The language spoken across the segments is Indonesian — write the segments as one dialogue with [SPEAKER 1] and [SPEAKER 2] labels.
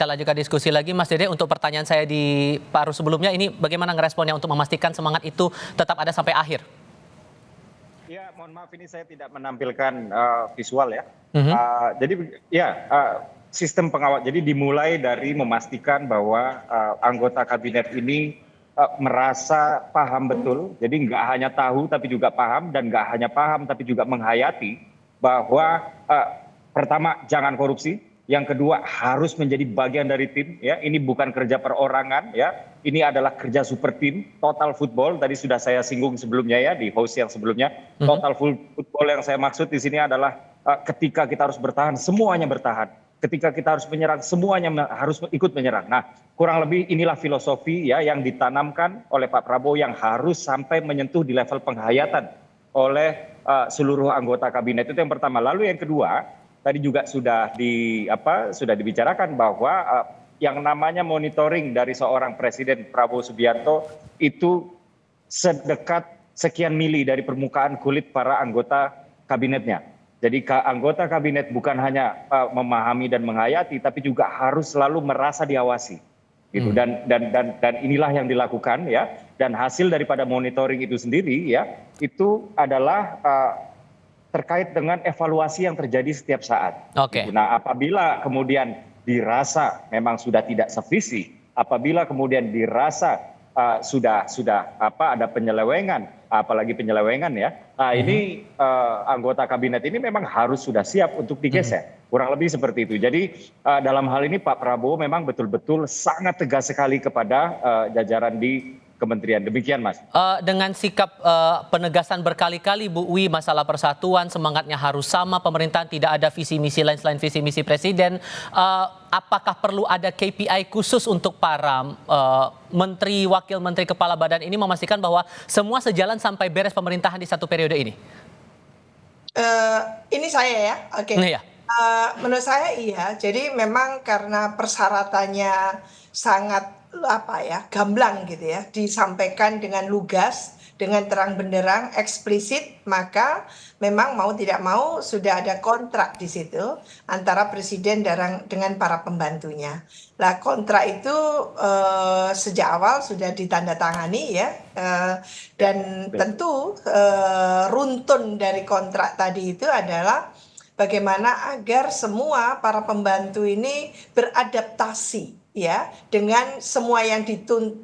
[SPEAKER 1] Kita lanjutkan diskusi lagi, Mas Dede. Untuk pertanyaan saya di paruh sebelumnya, ini bagaimana ngeresponnya untuk memastikan semangat itu tetap ada sampai akhir?
[SPEAKER 2] Ya, mohon maaf ini saya tidak menampilkan visual ya.
[SPEAKER 1] Mhm.
[SPEAKER 2] Jadi ya sistem pengawal. Jadi dimulai dari memastikan bahwa anggota kabinet ini merasa paham betul. Jadi nggak hanya tahu tapi juga paham, dan nggak hanya paham tapi juga menghayati bahwa pertama jangan korupsi. Yang kedua harus menjadi bagian dari tim, ya. Ini bukan kerja perorangan, ya. Ini adalah kerja super tim, total football. Tadi sudah saya singgung sebelumnya ya di host yang sebelumnya. Total football yang saya maksud di sini adalah ketika kita harus bertahan, semuanya bertahan. Ketika kita harus menyerang, semuanya harus ikut menyerang. Nah, kurang lebih inilah filosofi ya yang ditanamkan oleh Pak Prabowo yang harus sampai menyentuh di level penghayatan oleh seluruh anggota kabinet. Itu yang pertama. Lalu yang kedua, tadi juga sudah dibicarakan bahwa yang namanya monitoring dari seorang Presiden Prabowo Subianto itu sedekat sekian mili dari permukaan kulit para anggota kabinetnya. Jadi anggota kabinet bukan hanya memahami dan menghayati, tapi juga harus selalu merasa diawasi. Gitu. Dan inilah yang dilakukan ya. Dan hasil daripada monitoring itu sendiri ya, itu adalah terkait dengan evaluasi yang terjadi setiap saat.
[SPEAKER 1] Oke.
[SPEAKER 2] Nah, apabila kemudian dirasa memang sudah tidak sevisi, apabila kemudian dirasa sudah ada penyelewengan, apalagi penyelewengan ya, ini anggota kabinet ini memang harus sudah siap untuk digeser. Kurang lebih seperti itu. Jadi dalam hal ini Pak Prabowo memang betul-betul sangat tegas sekali kepada jajaran di kementerian. Demikian, Mas.
[SPEAKER 1] Dengan sikap penegasan berkali-kali Bu Wi, masalah persatuan, semangatnya harus sama, pemerintahan tidak ada visi misi lain selain visi misi presiden. Apakah perlu ada KPI khusus untuk para menteri, wakil menteri, kepala badan ini memastikan bahwa semua sejalan sampai beres pemerintahan di satu periode ini?
[SPEAKER 3] Ini saya ya, oke.
[SPEAKER 1] Iya.
[SPEAKER 3] Menurut saya iya. Jadi memang karena persyaratannya sangat gamblang gitu ya, disampaikan dengan lugas, dengan terang benderang, eksplisit, maka memang mau tidak mau sudah ada kontrak di situ antara presiden dengan para pembantunya. Lah kontrak itu sejak awal sudah ditandatangani ya, dan tentu runtun dari kontrak tadi itu adalah bagaimana agar semua para pembantu ini beradaptasi ya dengan semua yang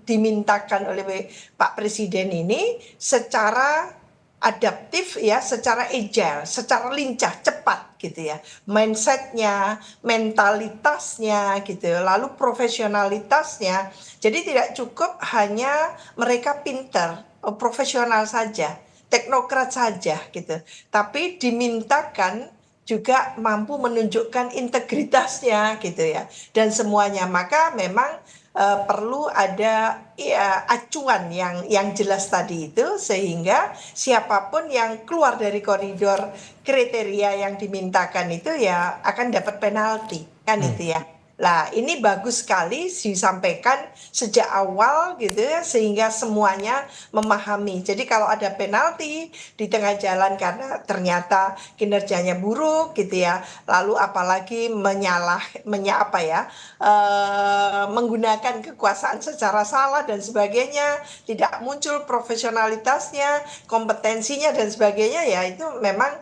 [SPEAKER 3] dimintakan oleh Pak Presiden ini secara adaptif ya, secara agile, secara lincah, cepat gitu ya. Mindsetnya, mentalitasnya gitu, lalu profesionalitasnya. Jadi tidak cukup hanya mereka pinter, profesional saja, teknokrat saja gitu. Tapi dimintakan juga mampu menunjukkan integritasnya gitu ya, dan semuanya. Maka memang perlu ada acuan yang jelas tadi itu, sehingga siapapun yang keluar dari koridor kriteria yang dimintakan itu ya akan dapat penalti kan itu ya. Lah ini bagus sekali disampaikan sejak awal gitu ya, sehingga semuanya memahami. Jadi kalau ada penalti di tengah jalan karena ternyata kinerjanya buruk gitu ya, lalu apalagi menggunakan kekuasaan secara salah dan sebagainya, tidak muncul profesionalitasnya, kompetensinya dan sebagainya, ya itu memang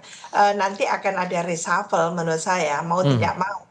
[SPEAKER 3] nanti akan ada reshuffle menurut saya, mau tidak mau.